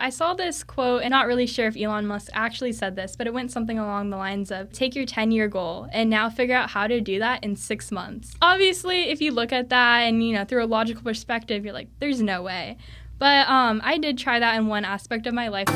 I saw this quote, and not really sure if Elon Musk actually said this, but it went something along the lines of, take your 10-year goal and now figure out how to do that in 6 months. Obviously, if you look at that and, through a logical perspective, you're like, there's no way. But I did try that in one aspect of my life.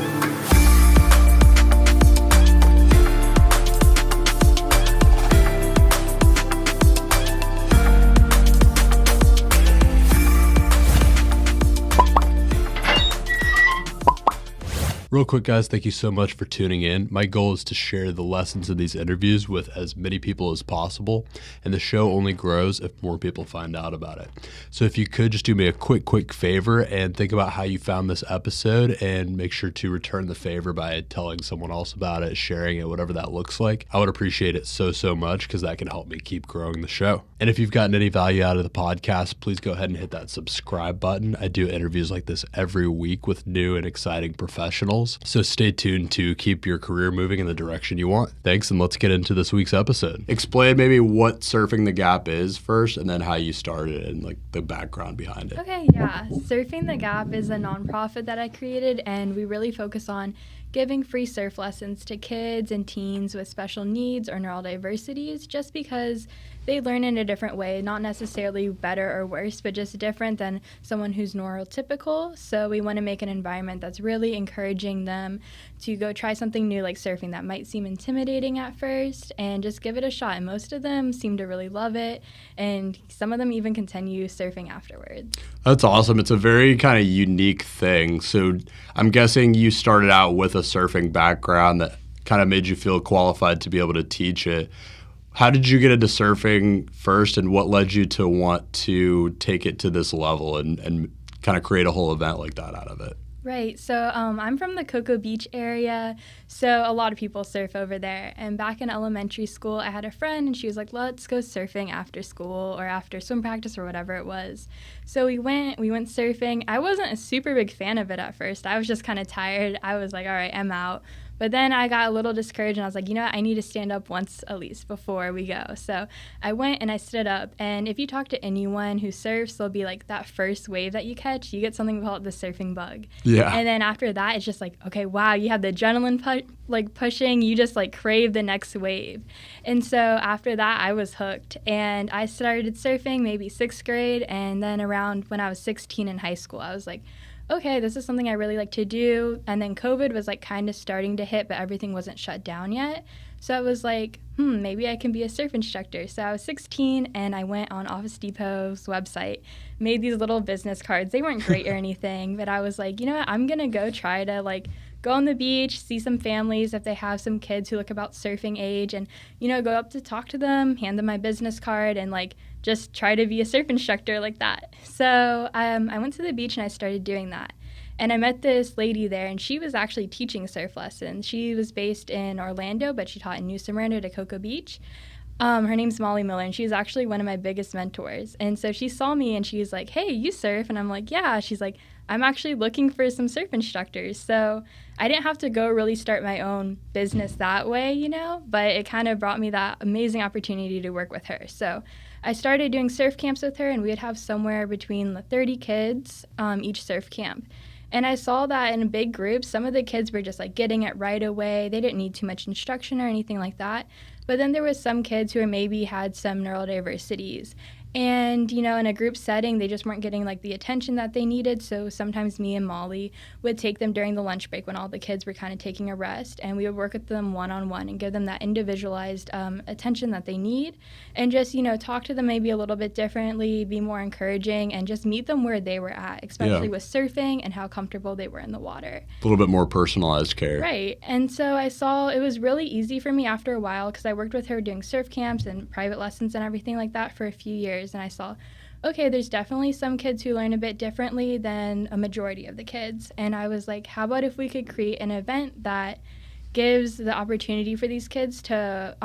Real quick, guys, thank you so much for tuning in. My goal is to share the lessons of these interviews with as many people as possible, and the show only grows if more people find out about it. So if you could just do me a quick favor and think about how you found this episode, and make sure to return the favor by telling someone else about it, sharing it, whatever that looks like. I would appreciate it so much, because that can help me keep growing the show. And if you've gotten any value out of the podcast, please go ahead and hit that subscribe button. I do interviews like this every week with new and exciting professionals. So stay tuned to keep your career moving in the direction you want. Thanks, and let's get into this week's episode. Explain maybe what Surfing the Gap is first, and then how you started and like the background behind it. Okay, yeah. Surfing the Gap is a nonprofit that I created, and we really focus on giving free surf lessons to kids and teens with special needs or neurodiversities, just because they learn in a different way, not necessarily better or worse, but just different than someone who's neurotypical. So we want to make an environment that's really encouraging them to go try something new like surfing that might seem intimidating at first, and just give it a shot. And most of them seem to really love it, and some of them even continue surfing afterwards. That's awesome. It's a very kind of unique thing. So I'm guessing you started out with a surfing background that kind of made you feel qualified to be able to teach it. How did you get into surfing first, and what led you to want to take it to this level and kind of create a whole event like that out of it? Right. So I'm from the Cocoa Beach area, so a lot of people surf over there. And back in elementary school, I had a friend, and she was like, let's go surfing after school or after swim practice or whatever it was. So we went surfing. I wasn't a super big fan of it at first. I was just kind of tired. I was like, all right, I'm out. But then I got a little discouraged, and I was like, I need to stand up once at least before we go. So I went and I stood up. And if you talk to anyone who surfs, they'll be like, that first wave that you catch, you get something called the surfing bug. Yeah. And then after that, it's just like, okay, wow, you have the adrenaline pushing. You just like crave the next wave. And so after that, I was hooked. And I started surfing maybe 6th grade. And then around when I was 16 in high school, I was like, okay, this is something I really like to do. And then COVID was like kind of starting to hit, but everything wasn't shut down yet. So I was like, maybe I can be a surf instructor. So I was 16, and I went on Office Depot's website, made these little business cards. They weren't great or anything, but I was like, you know what, I'm going to go try to go on the beach, see some families if they have some kids who look about surfing age, and, go up to talk to them, hand them my business card, and just try to be a surf instructor like that. So I went to the beach, and I started doing that. And I met this lady there, and she was actually teaching surf lessons. She was based in Orlando, but she taught in New Smyrna to Cocoa Beach. Her name's Molly Miller, and she's actually one of my biggest mentors. And so she saw me, and she was like, hey, you surf? And I'm like, yeah. She's like, I'm actually looking for some surf instructors. So I didn't have to go really start my own business that way, but it kind of brought me that amazing opportunity to work with her. So I started doing surf camps with her, and we would have somewhere between 30 kids each surf camp. And I saw that in big groups, some of the kids were just getting it right away. They didn't need too much instruction or anything like that. But then there was some kids who maybe had some neurodiversities. And, in a group setting, they just weren't getting the attention that they needed. So sometimes me and Molly would take them during the lunch break when all the kids were kind of taking a rest, and we would work with them one-on-one and give them that individualized attention that they need, and just, talk to them maybe a little bit differently, be more encouraging, and just meet them where they were at, especially with surfing and how comfortable they were in the water. A little bit more personalized care. Right. And so I saw it was really easy for me after a while, because I worked with her doing surf camps and private lessons and everything like that for a few years. And I saw, okay, there's definitely some kids who learn a bit differently than a majority of the kids. And I was like, how about if we could create an event that gives the opportunity for these kids to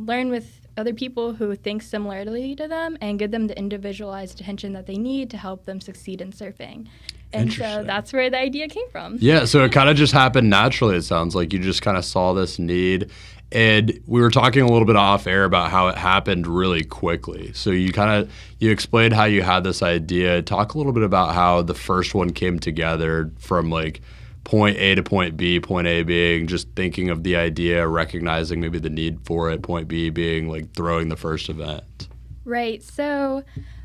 learn with other people who think similarly to them, and give them the individualized attention that they need to help them succeed in surfing. And so that's where the idea came from. Yeah, so it kind of just happened naturally, it sounds like. You just kind of saw this need. And we were talking a little bit off air about how it happened really quickly. So you explained how you had this idea. Talk a little bit about how the first one came together from point A to point B, point A being just thinking of the idea, recognizing maybe the need for it, point B being like throwing the first event? Right. So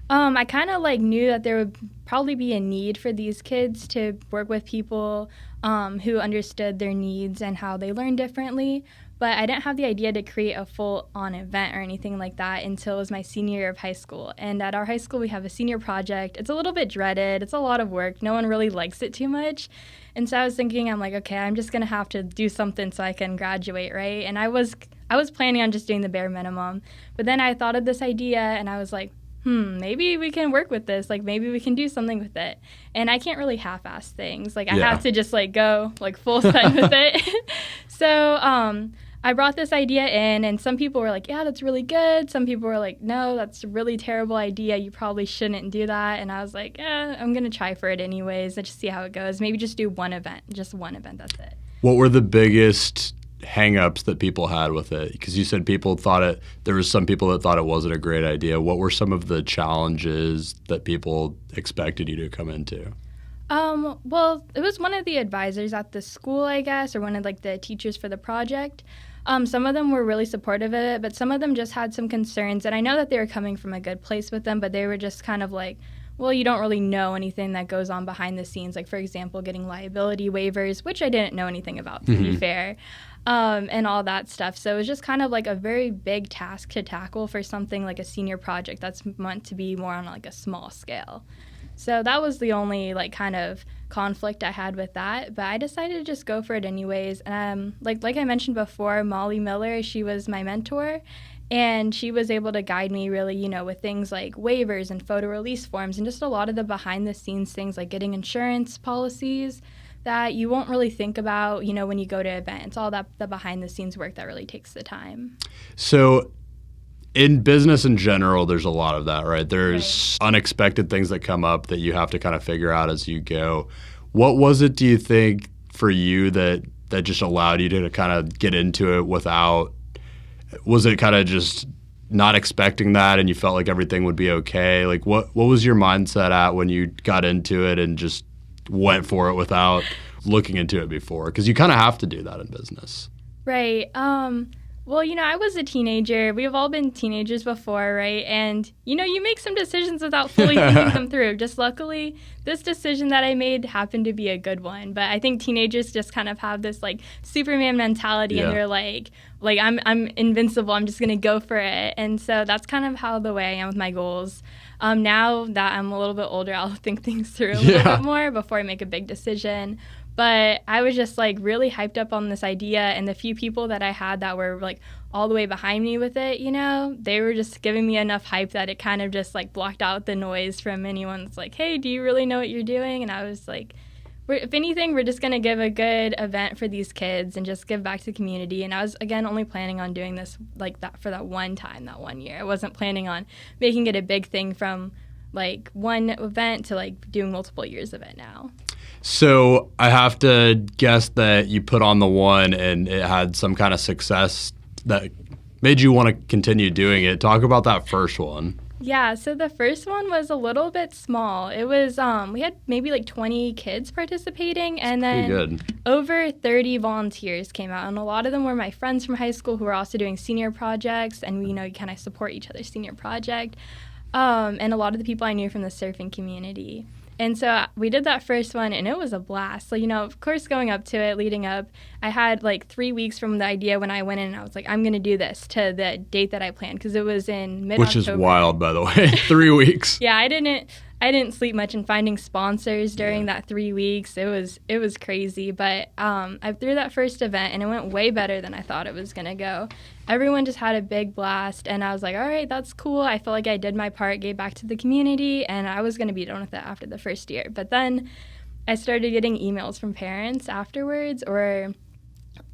I kind of like knew that there would probably be a need for these kids to work with people who understood their needs and how they learn differently. But I didn't have the idea to create a full-on event or anything like that until it was my senior year of high school. And at our high school, we have a senior project. It's a little bit dreaded. It's a lot of work. No one really likes it too much. And so I was thinking, I'm like, okay, I'm just going to have to do something so I can graduate, right? And I was planning on just doing the bare minimum. But then I thought of this idea, and I was like, maybe we can work with this. Like, maybe we can do something with it. And I can't really half-ass things. Like, I have to just, like, go, like, full send with it. So I brought this idea in, and some people were like, yeah, that's really good. Some people were like, no, that's a really terrible idea. You probably shouldn't do that. And I was like, I'm going to try for it anyways. Let's just see how it goes. Maybe just do one event. Just one event. That's it. What were the biggest hang-ups that people had with it? Because you said there was some people that thought it wasn't a great idea. What were some of the challenges that people expected you to come into? Well, it was one of the advisors at the school, I guess, or one of like the teachers for the project. Some of them were really supportive of it, but some of them just had some concerns. And I know that they were coming from a good place with them, but they were just kind of like, well, you don't really know anything that goes on behind the scenes. Like, for example, getting liability waivers, which I didn't know anything about, to be fair, and all that stuff. So it was just kind of like a very big task to tackle for something like a senior project that's meant to be more on like a small scale. So that was the only like kind of conflict I had with that, but I decided to just go for it anyways. Like I mentioned before, Molly Miller, she was my mentor, and she was able to guide me really, with things like waivers and photo release forms and just a lot of the behind the scenes things like getting insurance policies that you won't really think about, when you go to events. All that the behind the scenes work that really takes the time. So in business in general, there's a lot of that, right? There's unexpected things that come up that you have to kind of figure out as you go. What was it, do you think, for you that just allowed you to kind of get into it was it kind of just not expecting that and you felt like everything would be okay? Like what was your mindset at when you got into it and just went for it without looking into it before? Because you kind of have to do that in business. Right. Well, I was a teenager. We've all been teenagers before, right? And, you make some decisions without fully thinking them through. Just luckily, this decision that I made happened to be a good one. But I think teenagers just kind of have this, like, Superman mentality, and they're like I'm invincible. I'm just going to go for it. And so that's kind of how the way I am with my goals. Now that I'm a little bit older, I'll think things through a little bit more before I make a big decision. But I was just like really hyped up on this idea, and the few people that I had that were like all the way behind me with it, they were just giving me enough hype that it kind of just like blocked out the noise from anyone that's like, hey, do you really know what you're doing? And I was like, if anything, we're just going to give a good event for these kids and just give back to the community. And I was, again, only planning on doing this like that for that one time, that 1 year. I wasn't planning on making it a big thing from like one event to like doing multiple years of it now. So I have to guess that you put on the one and it had some kind of success that made you want to continue doing it. Talk about that first one. Yeah, so the first one was a little bit small. It was, we had maybe like 20 kids participating, and then over 30 volunteers came out, and a lot of them were my friends from high school who were also doing senior projects, and you kind of support each other's senior project, and a lot of the people I knew from the surfing community. And so we did that first one, and it was a blast. So, of course, going up to it, leading up, I had like 3 weeks from the idea when I went in, and I was like, I'm going to do this, to the date that I planned, because it was in mid-October. Which is wild, by the way. 3 weeks. Yeah, I didn't sleep much, and finding sponsors during that 3 weeks, it was crazy. But I threw that first event, and it went way better than I thought it was going to go. Everyone just had a big blast, and I was like, all right, that's cool. I felt like I did my part, gave back to the community, and I was going to be done with it after the first year. But then I started getting emails from parents afterwards, or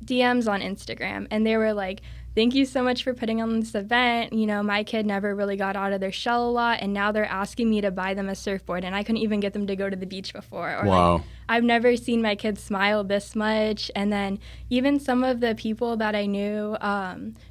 DMs on Instagram, and they were like, thank you so much for putting on this event. My kid never really got out of their shell a lot, and now they're asking me to buy them a surfboard, and I couldn't even get them to go to the beach before. Or wow. Like, I've never seen my kids smile this much. And then even some of the people that I knew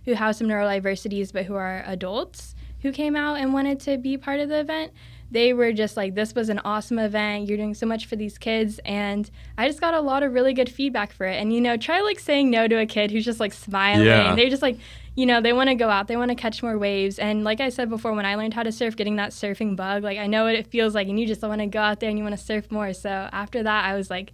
who have some neurodiversities but who are adults who came out and wanted to be part of the event, they were just like, this was an awesome event. You're doing so much for these kids. And I just got a lot of really good feedback for it. And, you know, try like saying no to a kid who's just like smiling. Yeah. They're just like, you know, they want to go out. They want to catch more waves. And like I said before, when I learned how to surf, getting that surfing bug, like I know what it feels like. And you just want to go out there and you want to surf more. So after that, I was like,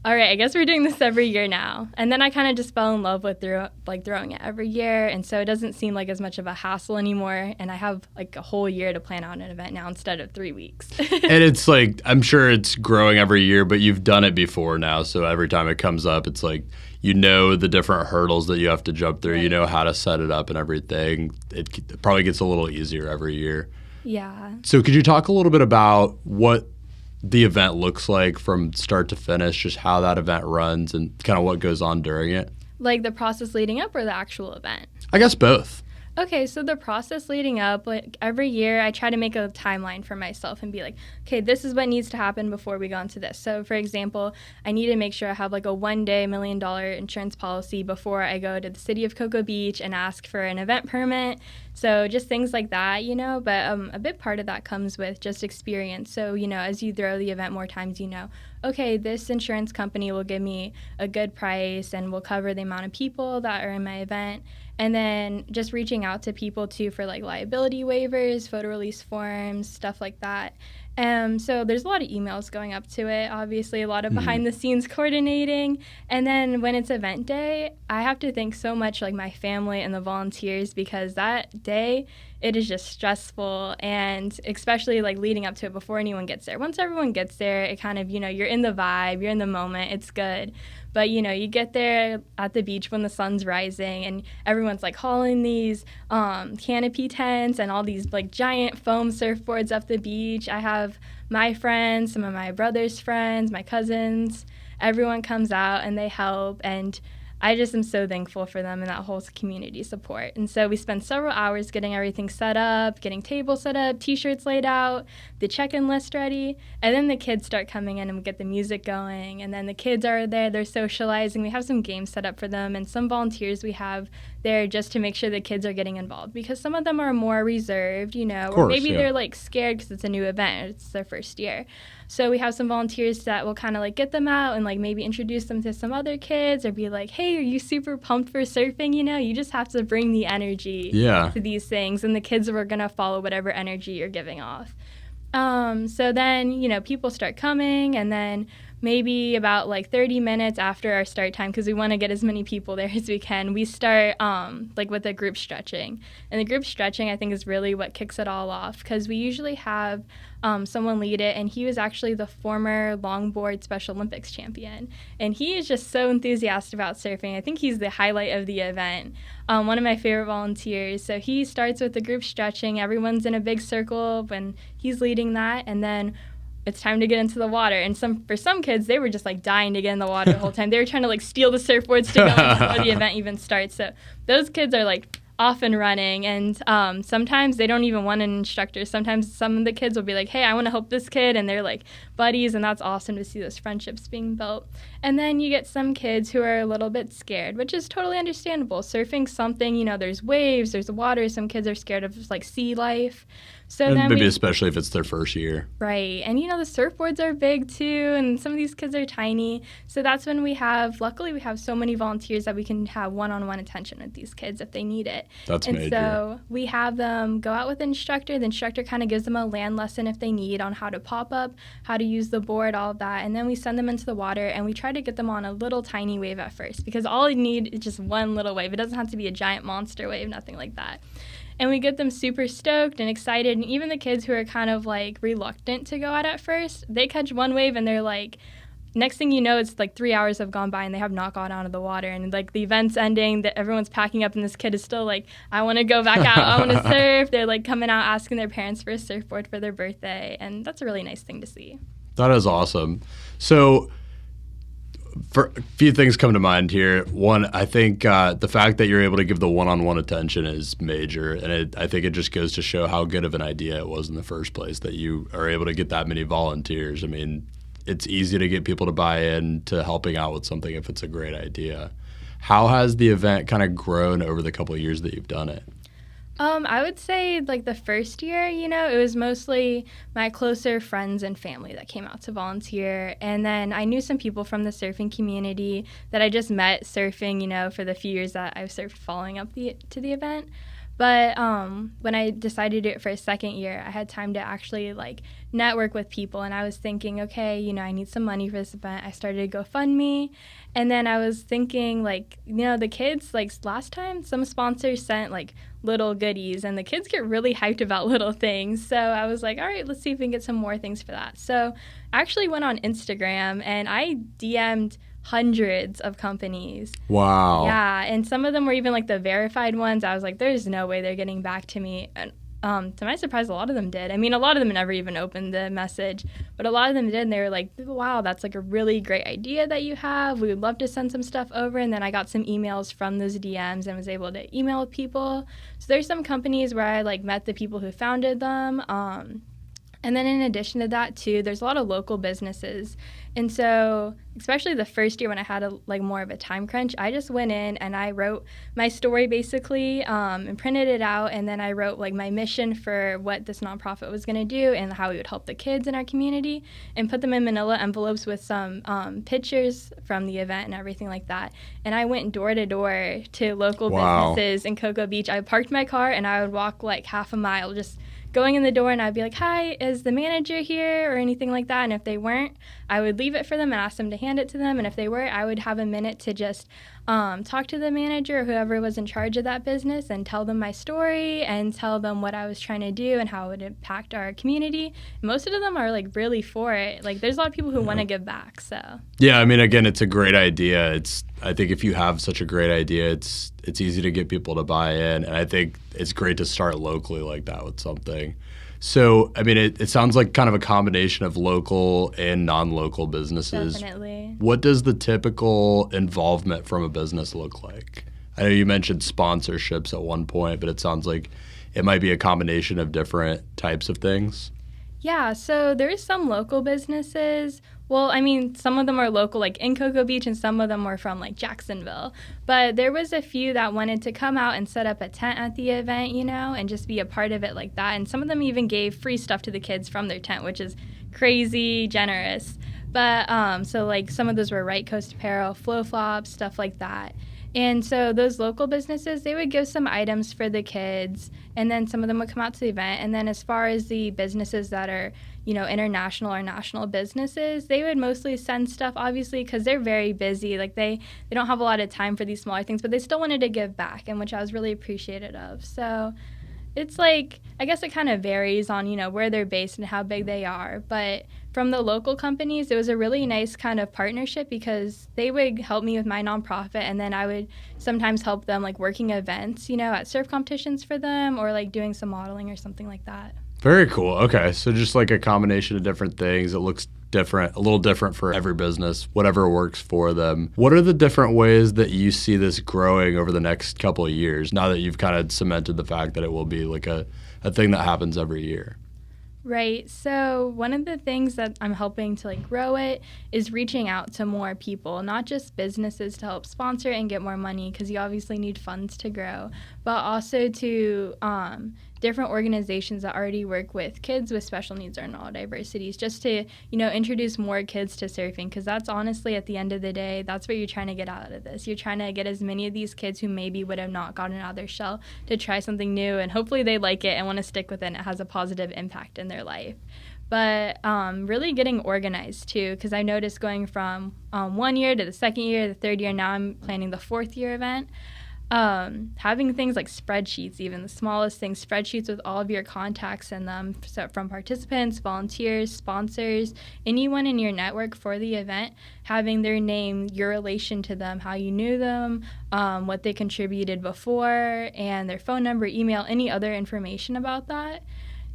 all right, I guess we're doing this every year now. And then I kind of just fell in love with throwing it every year. And so it doesn't seem like as much of a hassle anymore. And I have like a whole year to plan out an event now instead of 3 weeks. And it's like, I'm sure it's growing every year, but you've done it before now. So every time it comes up, it's like, you know, the different hurdles that you have to jump through, right. You know how to set it up and everything. It probably gets a little easier every year. Yeah. So could you talk a little bit about what the event looks like from start to finish, just how that event runs and kind of what goes on during it? Like the process leading up or the actual event? I guess both. Okay, so the process leading up, like every year I try to make a timeline for myself and be like, okay, this is what needs to happen before we go into this. So for example, I need to make sure I have like a one-day $1 million insurance policy before I go to the city of Cocoa Beach and ask for an event permit. So just things like that, you know, but a big part of that comes with just experience. So, you know, as you throw the event more times, you know, okay, this insurance company will give me a good price and will cover the amount of people that are in my event. And then just reaching out to people, too, for, like, liability waivers, photo release forms, stuff like that. So there's a lot of emails going up to it, obviously, a lot of behind-the-scenes coordinating. And then when it's event day, I have to thank so much, like, my family and the volunteers because that day, it is just stressful, and especially, like, leading up to it before anyone gets there. Once everyone gets there, it kind of, you know, you're in the vibe, you're in the moment, it's good. But, you know, you get there at the beach when the sun's rising and everyone's, like, hauling these canopy tents and all these, like, giant foam surfboards up the beach. I have my friends, some of my brother's friends, my cousins. Everyone comes out and they help, and I just am so thankful for them and that whole community support. And so we spend several hours getting everything set up, getting tables set up, T-shirts laid out, the check-in list ready, and then the kids start coming in and we get the music going. And then the kids are there, they're socializing. We have some games set up for them and some volunteers we have there just to make sure the kids are getting involved because some of them are more reserved, you know, or maybe they're like scared because it's a new event, it's their first year. So we have some volunteers that will kind of like get them out and like maybe introduce them to some other kids or be like, hey, are you super pumped for surfing? You know, you just have to bring the energy to these things and the kids are going to follow whatever energy you're giving off. So then, you know, people start coming and then maybe about like 30 minutes after our start time, because we want to get as many people there as we can, we start like with a group stretching. And the group stretching, I think, is really what kicks it all off because we usually have someone lead it, and he was actually the former longboard Special Olympics champion. And he is just so enthusiastic about surfing. I think he's the highlight of the event, one of my favorite volunteers. So he starts with the group stretching. Everyone's in a big circle when he's leading that, and then it's time to get into the water. And for some kids, they were just like dying to get in the water the whole time. They were trying to like steal the surfboards to go in before the event even starts. So those kids are like off and running, and sometimes they don't even want an instructor. Sometimes some of the kids will be like, hey, I want to help this kid, and they're like buddies, and that's awesome to see those friendships being built. And then you get some kids who are a little bit scared, which is totally understandable. Surfing's something, you know, there's waves, there's water. Some kids are scared of like sea life. So and then maybe especially if it's their first year. Right. And, you know, the surfboards are big, too, and some of these kids are tiny. So that's when luckily we have so many volunteers that we can have one-on-one attention with these kids if they need it. That's and major. So we have them go out with the instructor. The instructor kind of gives them a land lesson if they need on how to pop up, how to use the board, all of that. And then we send them into the water, and we try to get them on a little tiny wave at first because all you need is just one little wave. It doesn't have to be a giant monster wave, nothing like that. And we get them super stoked and excited. And even the kids who are kind of like reluctant to go out at first, they catch one wave and they're like, next thing you know, it's like 3 hours have gone by and they have not gone out of the water. And like the event's ending, that everyone's packing up and this kid is still like, I want to go back out. I want to surf. They're like coming out asking their parents for a surfboard for their birthday. And that's a really nice thing to see. That is awesome. So for a few things come to mind here. One, I think the fact that you're able to give the one-on-one attention is major, and I think it just goes to show how good of an idea it was in the first place that you are able to get that many volunteers. I mean, it's easy to get people to buy in to helping out with something if it's a great idea. How has the event kind of grown over the couple of years that you've done it? I would say like the first year, it was mostly my closer friends and family that came out to volunteer. And then I knew some people from the surfing community that I just met surfing, for the few years that I've surfed following up to the event. But when I decided to do it for a second year, I had time to actually like network with people. And I was thinking, okay, I need some money for this event. I started a GoFundMe. And then I was thinking like, the kids, like last time, some sponsors sent like little goodies and the kids get really hyped about little things. So I was like, all right, let's see if we can get some more things for that. So I actually went on Instagram and I DM'd hundreds of companies. Wow. Yeah, and some of them were even like the verified ones. I was like, there's no way they're getting back to me. And to my surprise, a lot of them did. I mean, a lot of them never even opened the message, but a lot of them did, and they were like, wow, that's like a really great idea that you have. We would love to send some stuff over. And then I got some emails from those DMs and was able to email with people. So there's some companies where I like met the people who founded them. And then in addition to that, too, there's a lot of local businesses. And so, especially the first year when I had more of a time crunch, I just went in and I wrote my story basically and printed it out. And then I wrote like my mission for what this nonprofit was going to do and how we would help the kids in our community and put them in manila envelopes with some pictures from the event and everything like that. And I went door to door to local businesses in Cocoa Beach. I parked my car and I would walk like half a mile just going in the door, and I'd be like, hi, is the manager here or anything like that? And if they weren't, I would leave it for them and ask them to hand it to them. And if they were, I would have a minute to just talk to the manager or whoever was in charge of that business and tell them my story and tell them what I was trying to do and how it would impact our community. Most of them are like really for it. Like there's a lot of people who want to give back. So yeah, I mean, again, it's a great idea. I think if you have such a great idea, it's easy to get people to buy in, and I think it's great to start locally like that with something. So, I mean, it sounds like kind of a combination of local and non-local businesses. Definitely. What does the typical involvement from a business look like? I know you mentioned sponsorships at one point, but it sounds like it might be a combination of different types of things. Yeah, so there's some local businesses. Well, I mean, some of them are local, like in Cocoa Beach, and some of them were from like Jacksonville. But there was a few that wanted to come out and set up a tent at the event, and just be a part of it like that. And some of them even gave free stuff to the kids from their tent, which is crazy generous. But so like some of those were Right Coast Apparel, Flow Flops, stuff like that. And so those local businesses, they would give some items for the kids, and then some of them would come out to the event. And then as far as the businesses that are, international or national businesses, they would mostly send stuff, obviously, because they're very busy. Like they don't have a lot of time for these smaller things, but they still wanted to give back, and which I was really appreciative of. So it's like, I guess it kind of varies on, where they're based and how big they are. But from the local companies, it was a really nice kind of partnership because they would help me with my nonprofit, and then I would sometimes help them like working events, at surf competitions for them or like doing some modeling or something like that. Very cool. Okay. So just like a combination of different things. It looks different, a little different for every business, whatever works for them. What are the different ways that you see this growing over the next couple of years, now that you've kind of cemented the fact that it will be like a thing that happens every year? Right. So one of the things that I'm helping to like grow it is reaching out to more people, not just businesses to help sponsor and get more money, because you obviously need funds to grow, but also to different organizations that already work with kids with special needs or neurodiversities, just to, introduce more kids to surfing, because that's honestly, at the end of the day, that's what you're trying to get out of this. You're trying to get as many of these kids who maybe would have not gotten out of their shell to try something new, and hopefully they like it and want to stick with it and it has a positive impact in their life. But really getting organized, too, because I noticed going from 1 year to the second year, the third year, now I'm planning the fourth year event. Having things like spreadsheets, even the smallest things, spreadsheets with all of your contacts in them, so from participants, volunteers, sponsors, anyone in your network for the event, having their name, your relation to them, how you knew them, what they contributed before, and their phone number, email, any other information about that.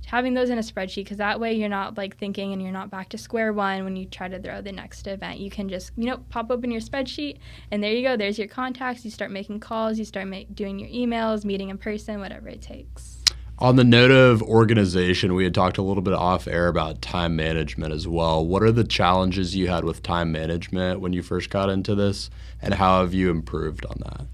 Having those in a spreadsheet, because that way you're not like thinking and you're not back to square one when you try to throw the next event. You can just, pop open your spreadsheet and there you go. There's your contacts. You start making calls. You start doing your emails, meeting in person, whatever it takes. On the note of organization, we had talked a little bit off air about time management as well. What are the challenges you had with time management when you first got into this, and how have you improved on that?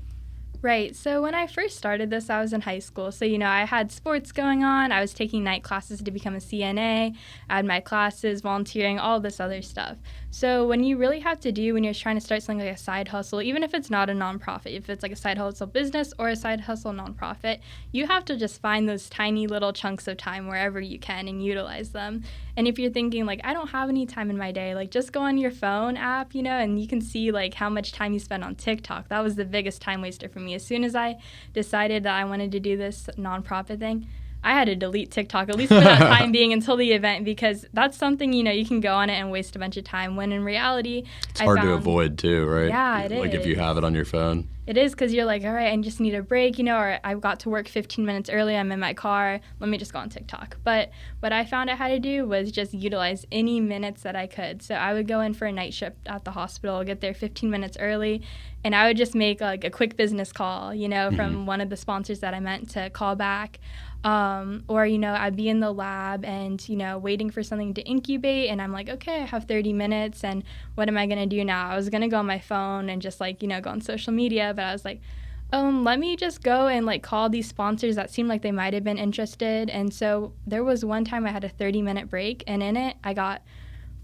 Right. So when I first started this, I was in high school. So, I had sports going on. I was taking night classes to become a CNA. I had my classes, volunteering, all this other stuff. So when you really have to do, when you're trying to start something like a side hustle, even if it's not a nonprofit, if it's like a side hustle business or a side hustle nonprofit, you have to just find those tiny little chunks of time wherever you can and utilize them. And if you're thinking like, I don't have any time in my day, like just go on your phone app, and you can see like how much time you spend on TikTok. That was the biggest time waster for me. As soon as I decided that I wanted to do this nonprofit thing, I had to delete TikTok, at least for that time being until the event, because that's something, you can go on it and waste a bunch of time, when in reality, it's hard to avoid too, right? Yeah, it is. Like if you have it on your phone. It is, because you're like, all right, I just need a break, or I got to work 15 minutes early, I'm in my car, let me just go on TikTok. But what I found I had to do was just utilize any minutes that I could. So I would go in for a night shift at the hospital, get there 15 minutes early, and I would just make like a quick business call, from one of the sponsors that I meant to call back. Or, I'd be in the lab and, waiting for something to incubate, and I'm like, okay, I have 30 minutes, and what am I going to do now? I was going to go on my phone and just like, go on social media, but I was like, let me just go and like call these sponsors that seemed like they might have been interested. And so there was one time I had a 30-minute break, and in it I got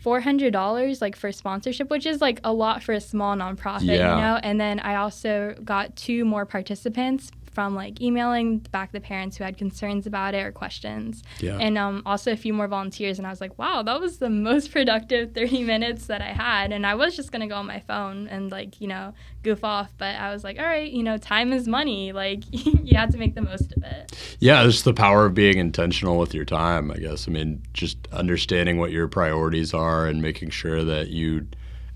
$400 like for sponsorship, which is like a lot for a small nonprofit, and then I also got 2 more participants from like emailing back the parents who had concerns about it or questions, and also a few more volunteers. And I was like, wow, that was the most productive 30 minutes that I had. And I was just gonna go on my phone and like goof off, but I was like, all right, time is money, like you have to make the most of it. Yeah, it's the power of being intentional with your time, I guess. I mean, just understanding what your priorities are and making sure that you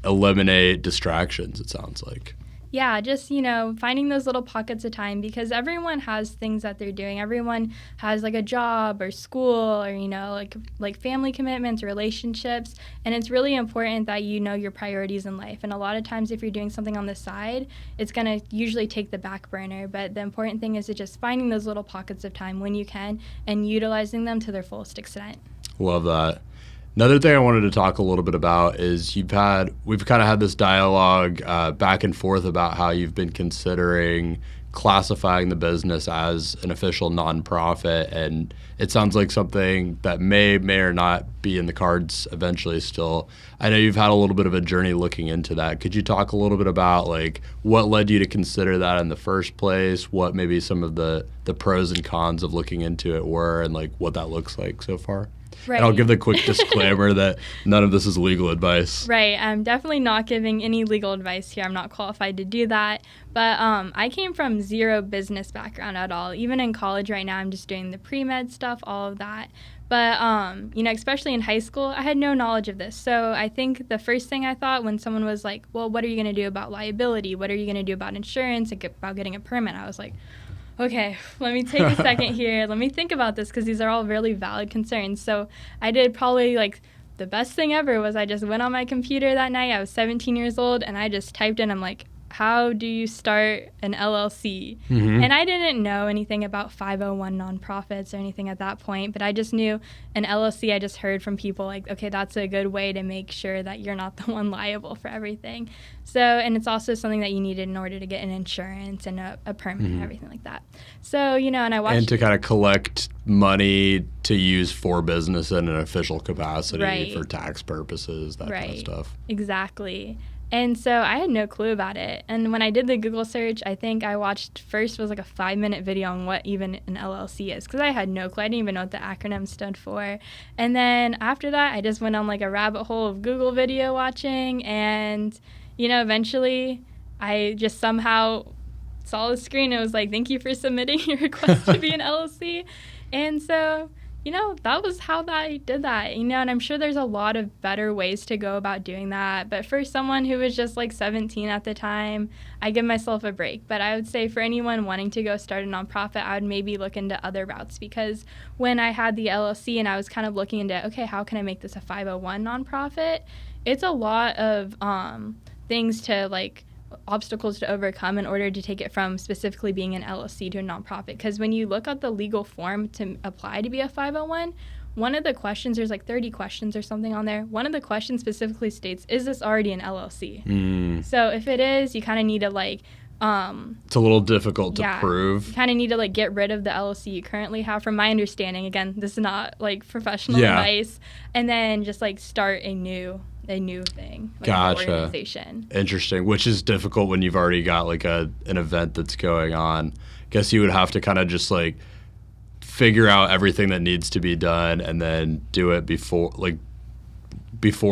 eliminate distractions, it sounds like. Yeah, just, finding those little pockets of time, because everyone has things that they're doing. Everyone has like a job or school or, like family commitments, relationships. And it's really important that you know your priorities in life. And a lot of times if you're doing something on the side, it's going to usually take the back burner. But the important thing is to just finding those little pockets of time when you can and utilizing them to their fullest extent. Love that. Another thing I wanted to talk a little bit about is we've kind of had this dialogue back and forth about how you've been considering classifying the business as an official nonprofit, and it sounds like something that may or not be in the cards eventually still. I know you've had a little bit of a journey looking into that. Could you talk a little bit about like what led you to consider that in the first place, what maybe some of the pros and cons of looking into it were, and like what that looks like so far? Right. And I'll give the quick disclaimer that none of this is legal advice. Right. I'm definitely not giving any legal advice here. I'm not qualified to do that. But I came from zero business background at all. Even in college right now, I'm just doing the pre-med stuff, all of that. But, especially in high school, I had no knowledge of this. So I think the first thing I thought when someone was like, well, what are you going to do about liability? What are you going to do about insurance, about getting a permit? I was like, okay, let me take a second here. Let me think about this, because these are all really valid concerns. So I did probably like the best thing ever was I just went on my computer that night. I was 17 years old, and I just typed in, I'm like, how do you start an LLC? Mm-hmm. And I didn't know anything about 501 nonprofits or anything at that point, but I just knew an LLC. I just heard from people like, okay, that's a good way to make sure that you're not the one liable for everything. So, and it's also something that you needed in order to get an insurance and a permit and everything like that. So, and I watched. And to kind of collect money to use for business in an official capacity for tax purposes, that kind of stuff. Exactly. And so I had no clue about it. And when I did the Google search, I think I watched first was like a 5-minute video on what even an LLC is, because I had no clue. I didn't even know what the acronym stood for. And then after that, I just went on like a rabbit hole of Google video watching. And, eventually I just somehow saw the screen. It was like, thank you for submitting your request to be an LLC. And so that was how I did that, and I'm sure there's a lot of better ways to go about doing that. But for someone who was just like 17 at the time, I give myself a break. But I would say for anyone wanting to go start a nonprofit, I would maybe look into other routes, because when I had the LLC and I was kind of looking into, okay, how can I make this a 501 nonprofit? It's a lot of things to like obstacles to overcome in order to take it from specifically being an LLC to a nonprofit. Because when you look at the legal form to apply to be a 501, one of the questions, there's like 30 questions or something on there. One of the questions specifically states, is this already an LLC? So if it is, you kind of need to like It's a little difficult to prove. You kind of need to like get rid of the LLC you currently have, from my understanding. Again, this is not like professional advice, and then just like start a new thing, like Gotcha. an organization. Interesting, which is difficult when you've already got like an event that's going on. Guess you would have to kind of just like figure out everything that needs to be done and then do it before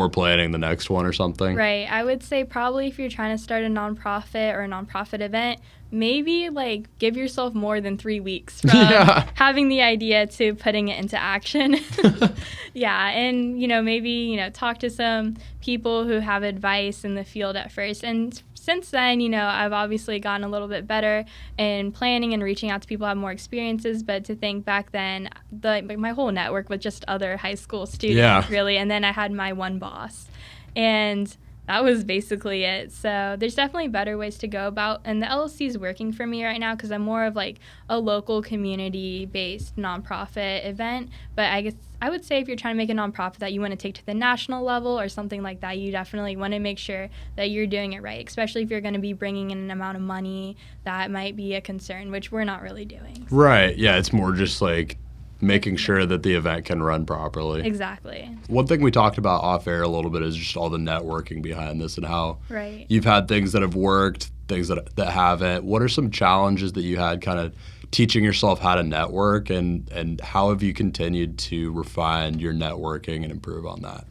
planning the next one or something. Right. I would say probably if you're trying to start a nonprofit or a nonprofit event, maybe like give yourself more than 3 weeks from having the idea to putting it into action. And maybe talk to some people who have advice in the field at first. And since then, I've obviously gotten a little bit better in planning and reaching out to people who have more experiences. But to think back then, my whole network was just other high school students, really. And then I had my one boss. And that was basically it. So there's definitely better ways to go about. And the LLC is working for me right now because I'm more of like a local community-based nonprofit event. But I guess I would say if you're trying to make a nonprofit that you want to take to the national level or something like that, you definitely want to make sure that you're doing it right, especially if you're going to be bringing in an amount of money that might be a concern, which we're not really doing. So. Right. Yeah, it's more just like making sure that the event can run properly. Exactly. One thing we talked about off air a little bit is just all the networking behind this and how you've had things that have worked, things that haven't. What are some challenges that you had kind of teaching yourself how to network, and how have you continued to refine your networking and improve on that?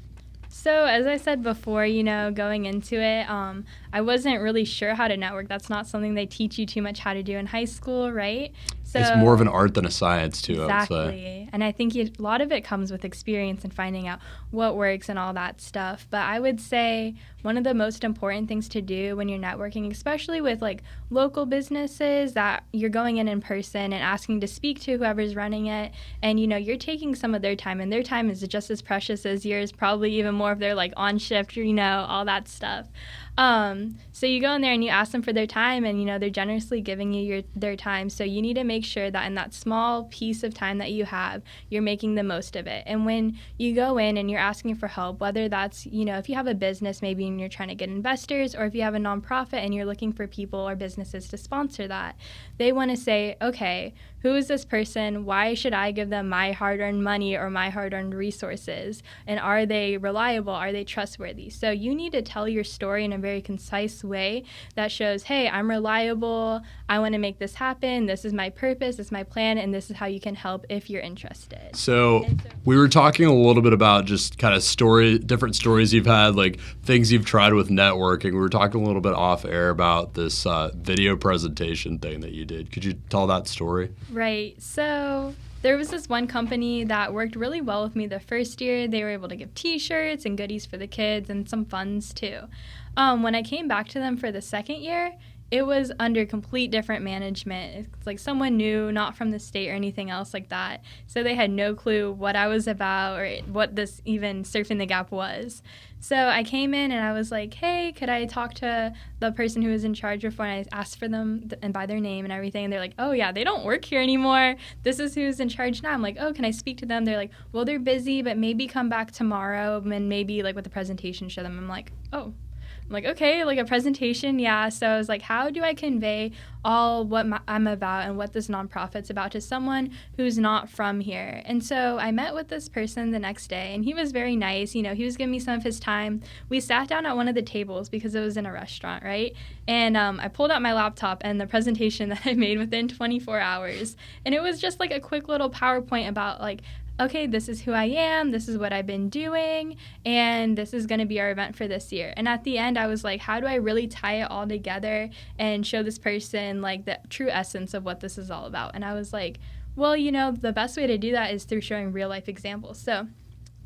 So as I said before, going into it, I wasn't really sure how to network. That's not something they teach you too much how to do in high school, right? So it's more of an art than a science, too, exactly. I would say. And I think a lot of it comes with experience and finding out what works and all that stuff. But I would say one of the most important things to do when you're networking, especially with like local businesses that you're going in person and asking to speak to whoever's running it, and you're taking some of their time, and their time is just as precious as yours, probably even more if they're like on shift, all that stuff. So you go in there and you ask them for their time, and they're generously giving you their time. So you need to make sure that in that small piece of time that you have, you're making the most of it. And when you go in and you're asking for help, whether that's if you have a business maybe and you're trying to get investors, or if you have a nonprofit and you're looking for people or businesses to sponsor that, they want to say, okay, who is this person? Why should I give them my hard-earned money or my hard-earned resources? And are they reliable? Are they trustworthy? So you need to tell your story in a very concise way that shows, hey, I'm reliable. I want to make this happen. This is my purpose. This is my plan. And this is how you can help if you're interested. So we were talking a little bit about just kind of different stories you've had, like things you've tried with networking. We were talking a little bit off air about this video presentation thing that you did. Could you tell that story? Right. So there was this one company that worked really well with me the first year. They were able to give T-shirts and goodies for the kids and some funds too. When I came back to them for the second year, it was under complete different management. It's like someone new, not from the state or anything else like that. So they had no clue what I was about or what this even Surfing the Gap was. So I came in and I was like, hey, could I talk to the person who was in charge before? And I asked for them and by their name and everything. And they're like, oh, yeah, they don't work here anymore. This is who's in charge now. I'm like, oh, can I speak to them? They're like, well, they're busy, but maybe come back tomorrow and maybe like with a presentation show them. I'm like, oh. I'm like, okay, like a presentation, yeah. So I was like, how do I convey all what I'm about and what this nonprofit's about to someone who's not from here? And so I met with this person the next day, and he was very nice. He was giving me some of his time. We sat down at one of the tables because it was in a restaurant, right? And I pulled out my laptop and the presentation that I made within 24 hours. And it was just like a quick little PowerPoint about like, okay, this is who I am, this is what I've been doing, and this is going to be our event for this year. And at the end, I was like, how do I really tie it all together and show this person like the true essence of what this is all about? And I was like, well, the best way to do that is through showing real life examples. So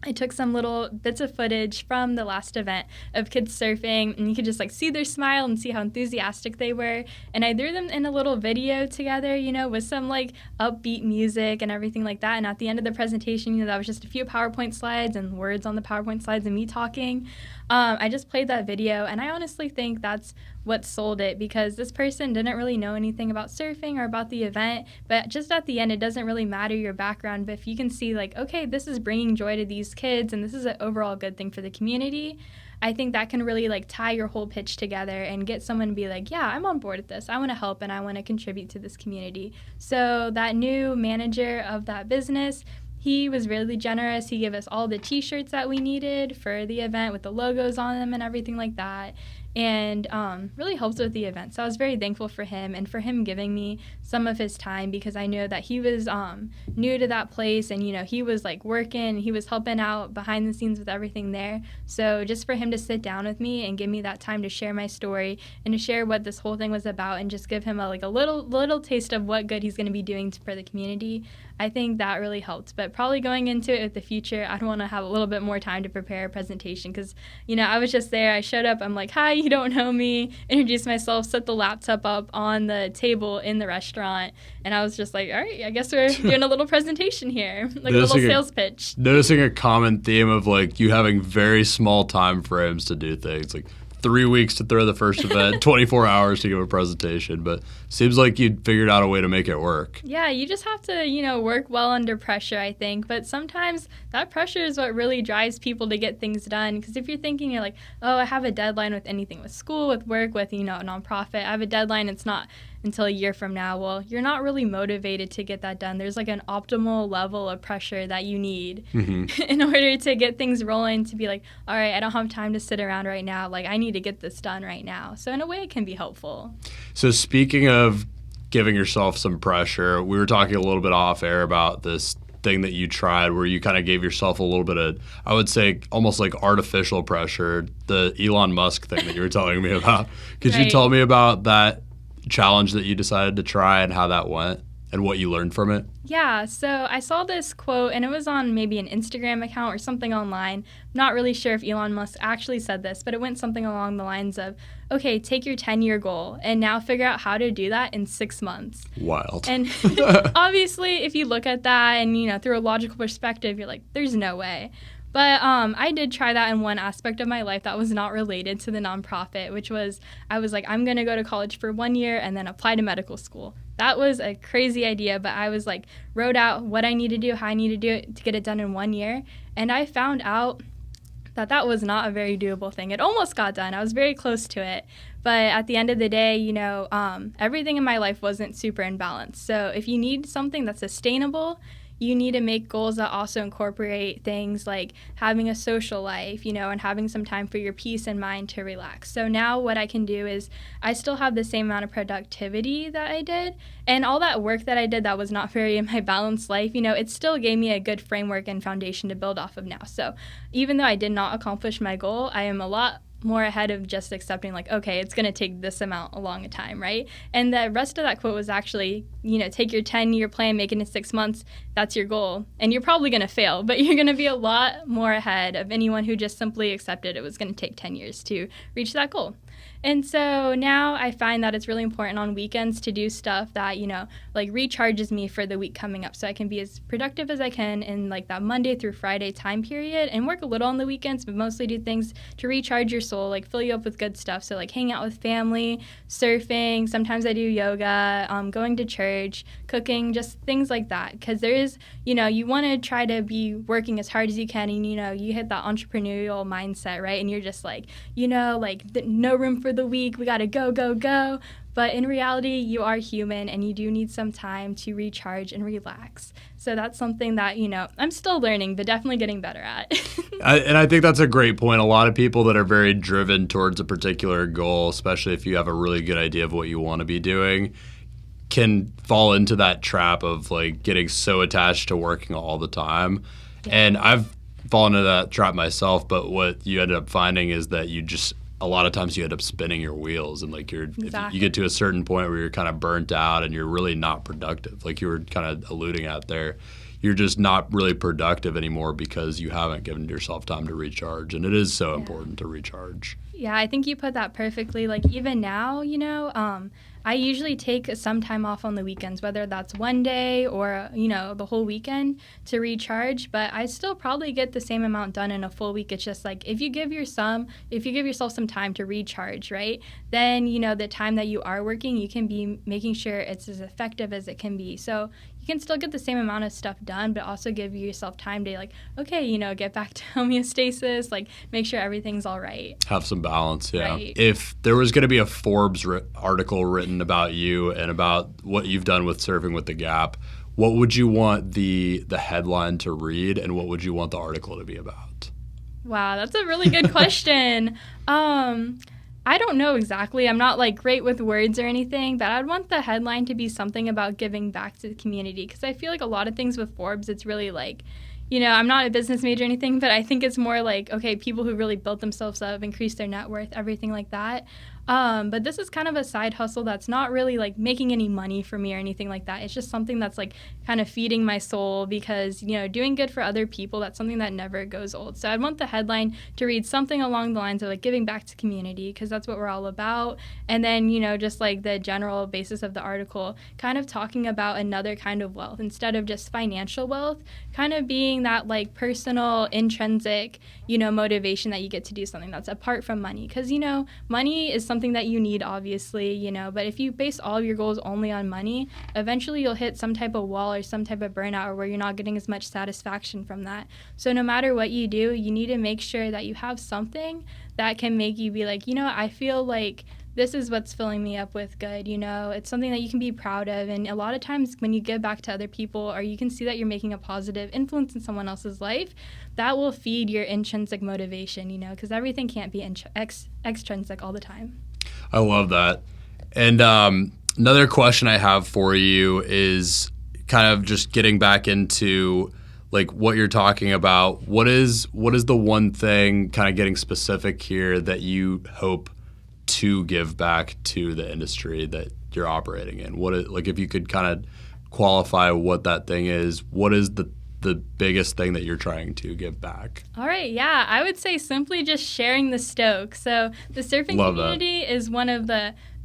I took some little bits of footage from the last event of kids surfing, and you could just like see their smile and see how enthusiastic they were. And I threw them in a little video together, with some like upbeat music and everything like that. And at the end of the presentation, that was just a few PowerPoint slides and words on the PowerPoint slides and me talking. I just played that video, and I honestly think that's what sold it, because this person didn't really know anything about surfing or about the event, but just at the end, it doesn't really matter your background, but if you can see like, okay, this is bringing joy to these kids and this is an overall good thing for the community, I think that can really like tie your whole pitch together and get someone to be like, yeah, I'm on board with this. I want to help and I want to contribute to this community. So that new manager of that business, he was really generous. He gave us all the t-shirts that we needed for the event with the logos on them and everything like that, and really helped with the event. So I was very thankful for him and for him giving me some of his time, because I know that he was new to that place, and he was like working, he was helping out behind the scenes with everything there. So just for him to sit down with me and give me that time to share my story and to share what this whole thing was about, and just give him a little taste of what good he's going to be doing for the community, I think that really helped. But probably going into it with the future, I'd want to have a little bit more time to prepare a presentation, because I was just there. I showed up, I'm like, hi, you don't know me, introduced myself, set the laptop up on the table in the restaurant, and I was just like, all right, I guess we're doing a little presentation here, like a little sales pitch. Noticing a common theme of like you having very small time frames to do things, like 3 weeks to throw the first event, 24 hours to give a presentation, but seems like you'd figured out a way to make it work. Yeah, you just have to, work well under pressure, I think. But sometimes that pressure is what really drives people to get things done. Because if you're thinking, you're like, oh, I have a deadline with anything, with school, with work, with, a nonprofit, I have a deadline, it's not until a year from now. Well, you're not really motivated to get that done. There's like an optimal level of pressure that you need in order to get things rolling, to be like, all right, I don't have time to sit around right now. Like, I need to get this done right now. So in a way, it can be helpful. So speaking of giving yourself some pressure, we were talking a little bit off air about this thing that you tried where you kind of gave yourself a little bit of, I would say, almost like artificial pressure, the Elon Musk thing that you were telling me about. Could you tell me about that challenge that you decided to try and how that went and what you learned from it? Yeah, so I saw this quote, and it was on maybe an Instagram account or something online. I'm not really sure if Elon Musk actually said this, but it went something along the lines of, okay, take your 10-year goal and now figure out how to do that in 6 months. Wild. And obviously, if you look at that and, through a logical perspective, you're like, there's no way. But I did try that in one aspect of my life that was not related to the nonprofit, which was, I was like, I'm going to go to college for 1 year and then apply to medical school. That was a crazy idea, but I was like, wrote out what I need to do, how I need to do it to get it done in 1 year. And I found out that was not a very doable thing. It almost got done. I was very close to it. But at the end of the day, everything in my life wasn't super in balance. So if you need something that's sustainable, you need to make goals that also incorporate things like having a social life, and having some time for your peace and mind to relax. So now what I can do is I still have the same amount of productivity that I did, and all that work that I did that was not very in my balanced life, it still gave me a good framework and foundation to build off of now. So even though I did not accomplish my goal, I am a lot more ahead of just accepting like, okay, it's going to take this amount along a time, right? And the rest of that quote was actually, take your 10-year plan, make it in 6 months. That's your goal. And you're probably going to fail, but you're going to be a lot more ahead of anyone who just simply accepted it was going to take 10 years to reach that goal. And so now I find that it's really important on weekends to do stuff that, like recharges me for the week coming up, so I can be as productive as I can in like that Monday through Friday time period, and work a little on the weekends, but mostly do things to recharge your soul, like fill you up with good stuff. So like hang out with family, surfing, sometimes I do yoga, going to church, cooking, just things like that. Because there is, you want to try to be working as hard as you can, and you hit that entrepreneurial mindset, right? And you're just like, no room for the week, we gotta go. But in reality, you are human and you do need some time to recharge and relax. So that's something that, I'm still learning, but definitely getting better at. And I think that's a great point. A lot of people that are very driven towards a particular goal, especially if you have a really good idea of what you want to be doing, can fall into that trap of like getting so attached to working all the time. Yeah. And I've fallen into that trap myself, but what you end up finding is that a lot of times you end up spinning your wheels, and like if you get to a certain point where you're kind of burnt out and you're really not productive, like you were kind of alluding at there, you're just not really productive anymore because you haven't given yourself time to recharge. And it is so important to recharge. Yeah, I think you put that perfectly. Like even now, I usually take some time off on the weekends, whether that's one day or, the whole weekend to recharge. But I still probably get the same amount done in a full week. It's just like if you give yourself some time to recharge, right, then, the time that you are working, you can be making sure it's as effective as it can be. So you can still get the same amount of stuff done, but also give yourself time to get back to homeostasis, make sure everything's all right. Have some balance, yeah. Right. If there was going to be a Forbes article written about you and about what you've done with Surfing with the Gap, what would you want the headline to read, and what would you want the article to be about? Wow, that's a really good question. I don't know exactly. I'm not great with words or anything, but I'd want the headline to be something about giving back to the community, because I feel like a lot of things with Forbes, it's really I'm not a business major or anything, but I think it's more people who really built themselves up, increased their net worth, everything like that. But this is kind of a side hustle that's not really making any money for me or anything like that. It's just something that's kind of feeding my soul, because, doing good for other people, that's something that never goes old. So I'd want the headline to read something along the lines of giving back to community, because that's what we're all about. And then, just the general basis of the article, kind of talking about another kind of wealth instead of just financial wealth, kind of being that personal, intrinsic, motivation that you get to do something that's apart from money. Because, money is something that you need, obviously, but if you base all of your goals only on money, eventually you'll hit some type of wall or some type of burnout, or where you're not getting as much satisfaction from that. So no matter what you do, you need to make sure that you have something that can make you be I feel like this is what's filling me up with good, It's something that you can be proud of. And a lot of times when you give back to other people, or you can see that you're making a positive influence in someone else's life, that will feed your intrinsic motivation, because everything can't be extrinsic all the time. I love that. And another question I have for you is kind of just getting back into what you're talking about. What is the one thing, kind of getting specific here, that you hope to give back to the industry that you're operating in? What is, if you could kind of qualify what that thing is, what is the biggest thing that you're trying to give back? All right, yeah, I would say simply just sharing the stoke. So the surfing community is one of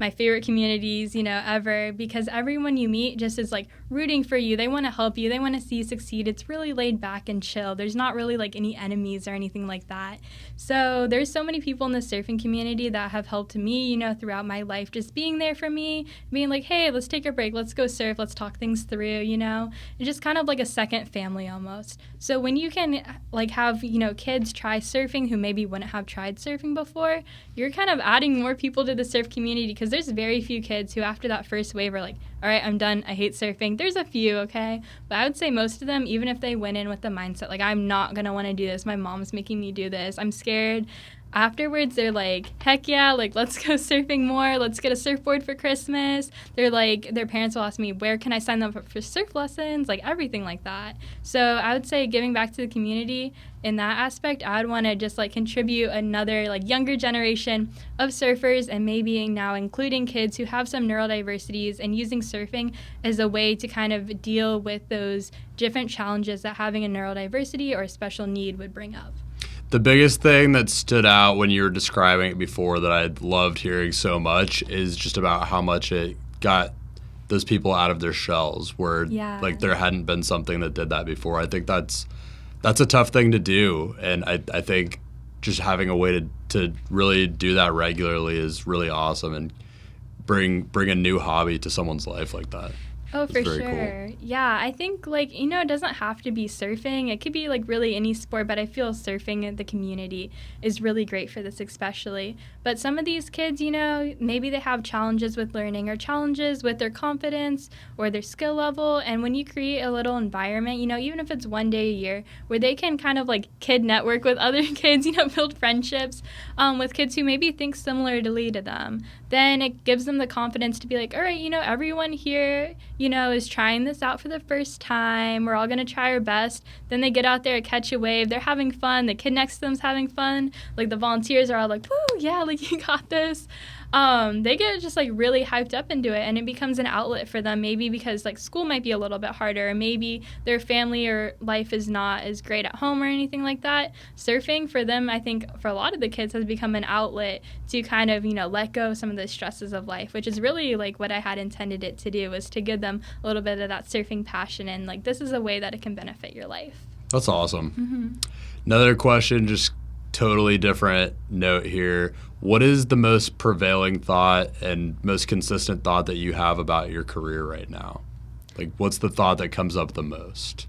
my favorite communities, ever, because everyone you meet just is rooting for you. They want to help you. They want to see you succeed. It's really laid back and chill. There's not really any enemies or anything like that. So there's so many people in the surfing community that have helped me, throughout my life, just being there for me, being hey, let's take a break. Let's go surf. Let's talk things through, It's just kind of a second family almost. So when you can have, kids try surfing who maybe wouldn't have tried surfing before, you're kind of adding more people to the surf community, because there's very few kids who after that first wave are all right, I'm done, I hate surfing. There's a few, okay? But I would say most of them, even if they went in with the mindset, I'm not going to want to do this, my mom's making me do this, I'm scared, afterwards they're heck yeah, let's go surfing more, let's get a surfboard for Christmas. They're their parents will ask me, where can I sign them up for surf lessons, everything like that. So I would say giving back to the community in that aspect, I would want to just contribute another younger generation of surfers, and maybe now including kids who have some neurodiversities, and using surfing as a way to kind of deal with those different challenges that having a neurodiversity or a special need would bring up. The biggest thing that stood out when you were describing it before, that I loved hearing so much, is just about how much it got those people out of their shells, where there hadn't been something that did that before. I think that's a tough thing to do, and I think just having a way to really do that regularly is really awesome, and bring a new hobby to someone's life like that. Oh, for sure. Cool. Yeah, I think, it doesn't have to be surfing. It could be, really any sport, but I feel surfing in the community is really great for this especially. But some of these kids, maybe they have challenges with learning, or challenges with their confidence or their skill level. And when you create a little environment, even if it's one day a year, where they can kind of, kid network with other kids, build friendships with kids who maybe think similarly to them, then it gives them the confidence to be all right, everyone here, is trying this out for the first time. We're all going to try our best. Then they get out there, catch a wave. They're having fun. The kid next to them's having fun. The volunteers are all woo, yeah, you got this. they get just like really hyped up into it, and it becomes an outlet for them, maybe because like school might be a little bit harder, or maybe their family or life is not as great at home or anything like that. Surfing for them, I think for a lot of the kids, has become an outlet to kind of, let go of some of the stresses of life, which is really like what I had intended it to do, was to give them a little bit of that surfing passion, and like this is a way that it can benefit your life. That's awesome. Another question, just totally different note here. What is the most prevailing thought and most consistent thought that you have about your career right now? Like, what's the thought that comes up the most?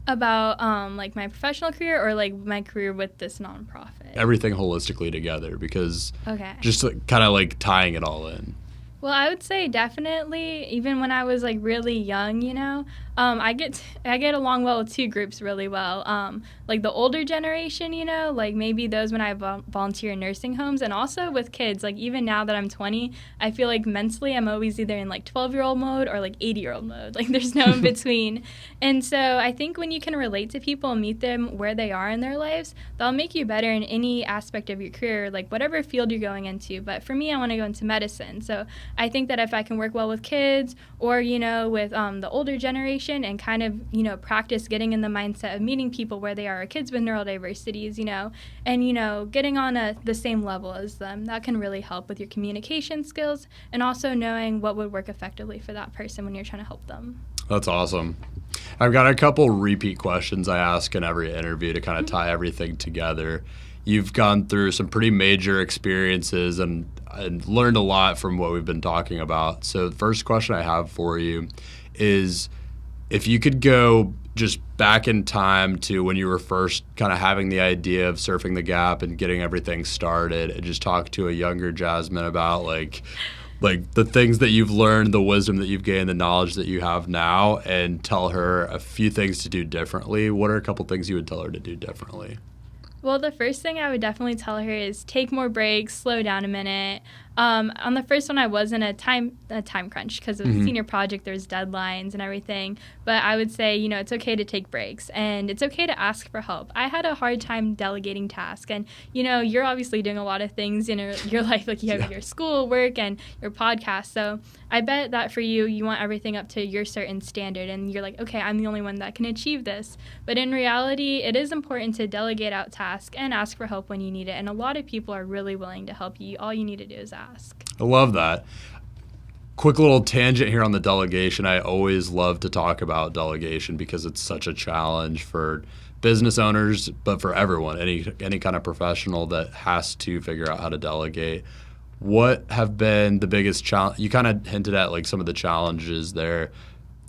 About like my professional career, or like my career with this nonprofit? Everything holistically together, because just kind of like tying it all in. Well, I would say definitely, even when I was like really young, I get along well with two groups really well. Like the older generation, like maybe those when I volunteer in nursing homes, and also with kids. Like even now that I'm 20, I feel like mentally I'm always either in like 12-year-old mode or like 80-year-old mode. Like there's no in between. And so I think when you can relate to people and meet them where they are in their lives, that'll make you better in any aspect of your career, like whatever field you're going into. But for me, I want to go into medicine. So I think that if I can work well with kids, or with the older generation, and kind of practice getting in the mindset of meeting people where they are, kids with neurodiversities, and getting on the same level as them, that can really help with your communication skills, and also knowing what would work effectively for that person when you're trying to help them. That's awesome. I've got a couple repeat questions I ask in every interview to kind of tie everything together. You've gone through some pretty major experiences and learned a lot from what we've been talking about. So the first question I have for you is, if you could go just back in time to when you were first kind of having the idea of surfing the gap and getting everything started, and just talk to a younger Jasmine about like the things that you've learned, the wisdom that you've gained, the knowledge that you have now, and tell her a few things to do differently, what are a couple things you would tell her to do differently? Well, the first thing I would definitely tell her is take more breaks, slow down a minute. On the first one, I was in a time crunch because of the senior project. There's deadlines and everything. But I would say, it's okay to take breaks, and it's okay to ask for help. I had a hard time delegating tasks, and, you're obviously doing a lot of things in your life. Like you have your school work and your podcast. So I bet that for you, you want everything up to your certain standard, and you're like, okay, I'm the only one that can achieve this. But in reality, it is important to delegate out tasks and ask for help when you need it. And a lot of people are really willing to help you. All you need to do is ask. I love that. Quick little tangent here on the delegation. I always love to talk about delegation because it's such a challenge for business owners, but for everyone, any kind of professional that has to figure out how to delegate. What have been the biggest challenge? You kind of hinted at like some of the challenges there.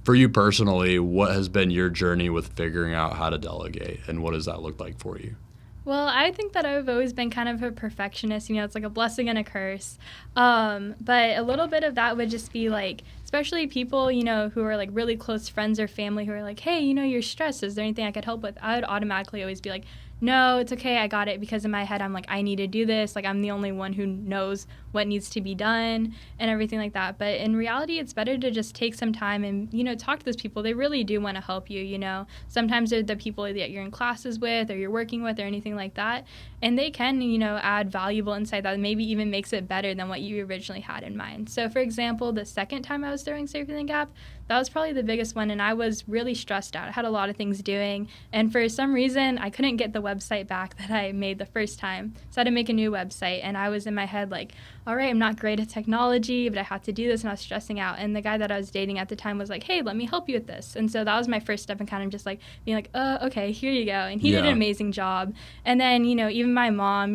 For you personally, what has been your journey with figuring out how to delegate, and what does that look like for you? Well, I think that I've always been kind of a perfectionist. It's like a blessing and a curse. But a little bit of that would just be like, especially people, who are like really close friends or family who are like, hey, you're stressed. Is there anything I could help with? I would automatically always be like, no, it's okay, I got it, because in my head I'm like, I need to do this, like I'm the only one who knows what needs to be done and everything like that. But in reality, it's better to just take some time and, talk to those people. They really do want to help you, Sometimes they're the people that you're in classes with or you're working with or anything like that, and they can, add valuable insight that maybe even makes it better than what you originally had in mind. So for example, the second time I was throwing Surfing the Gap, that was probably the biggest one, and I was really stressed out. I had a lot of things doing, and for some reason, I couldn't get the website back that I made the first time, so I had to make a new website, and I was in my head like, all right, I'm not great at technology, but I have to do this, and I was stressing out, and the guy that I was dating at the time was like, hey, let me help you with this, and so that was my first step in kind of just like being like, okay, here you go, and he did an amazing job. And then, even my mom,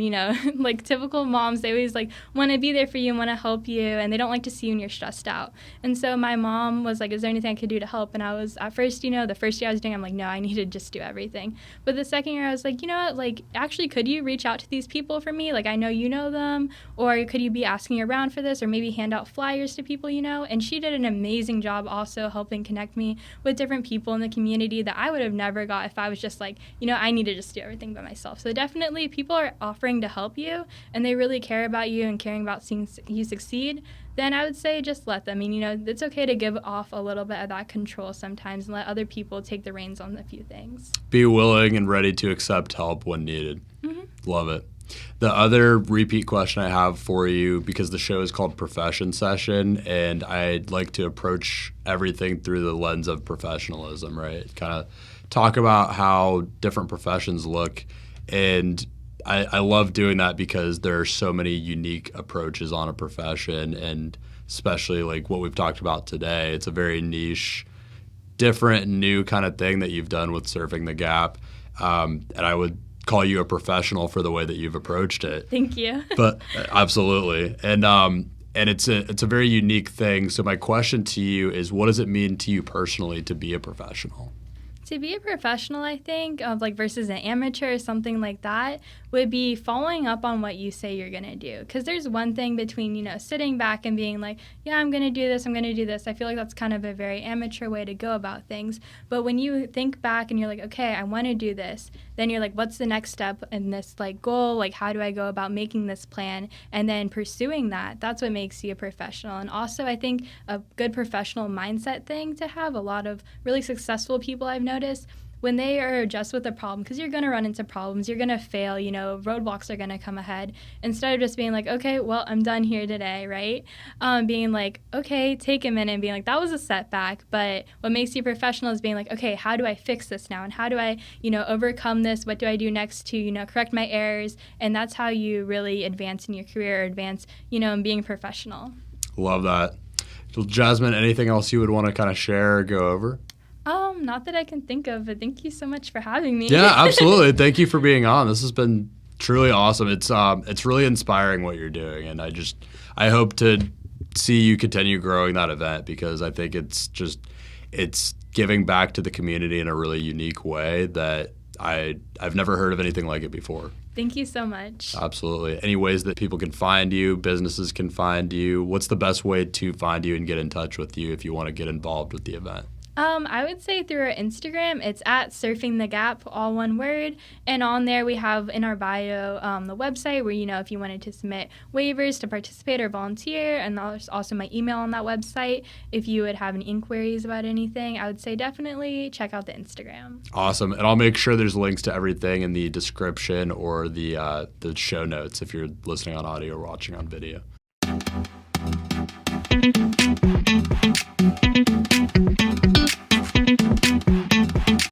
like typical moms, they always like want to be there for you and want to help you, and they don't like to see you when you're stressed out, and so my mom was like, is there anything I could do to help? And I was, at first, the first year I was doing, I'm like, no, I need to just do everything. But the second year I was like, you know what, like, actually, could you reach out to these people for me? Like, I know you know them, or could you be asking around for this, or maybe hand out flyers to people, And she did an amazing job also helping connect me with different people in the community that I would have never got if I was just like, I need to just do everything by myself. So definitely people are offering to help you, and they really care about you and caring about seeing you succeed. Then I would say just let them. It's okay to give off a little bit of that control sometimes and let other people take the reins on a few things. Be willing and ready to accept help when needed. Mm-hmm. Love it. The other repeat question I have for you, because the show is called Profession Session, and I'd like to approach everything through the lens of professionalism, right? Kind of talk about how different professions look. And I love doing that because there are so many unique approaches on a profession, and especially like what we've talked about today. It's a very niche, different, new kind of thing that you've done with Surfing the Gap. And I would call you a professional for the way that you've approached it. Thank you. But absolutely. And it's a very unique thing. So my question to you is, what does it mean to you personally to be a professional? To be a professional, I think, of like versus an amateur or something like that, would be following up on what you say you're going to do. Because there's one thing between, sitting back and being like, yeah, I'm going to do this, I'm going to do this. I feel like that's kind of a very amateur way to go about things. But when you think back and you're like, okay, I want to do this, then you're like, what's the next step in this like goal? Like, how do I go about making this plan? And then pursuing that, that's what makes you a professional. And also, I think a good professional mindset thing to have, a lot of really successful people I've noticed, when they are just with a problem, because you're going to run into problems, you're going to fail, roadblocks are going to come ahead. Instead of just being like, okay, well, I'm done here today, right? Being like, okay, take a minute and being like, that was a setback. But what makes you professional is being like, okay, how do I fix this now? And how do I, overcome this? What do I do next to, correct my errors? And that's how you really advance in your career, or advance, in being professional. Love that. Well, Jasmine, anything else you would want to kind of share or go over? Not that I can think of, but thank you so much for having me. Yeah, absolutely. Thank you for being on. This has been truly awesome. It's really inspiring what you're doing, and I hope to see you continue growing that event, because I think it's giving back to the community in a really unique way that I've never heard of anything like it before. Thank you so much. Absolutely. Any ways that people can find you, businesses can find you? What's the best way to find you and get in touch with you if you want to get involved with the event? I would say through our Instagram. It's at Surfing the Gap, all one word. And on there we have in our bio the website where, if you wanted to submit waivers to participate or volunteer. And there's also my email on that website. If you would have any inquiries about anything, I would say definitely check out the Instagram. Awesome. And I'll make sure there's links to everything in the description or the show notes if you're listening on audio or watching on video.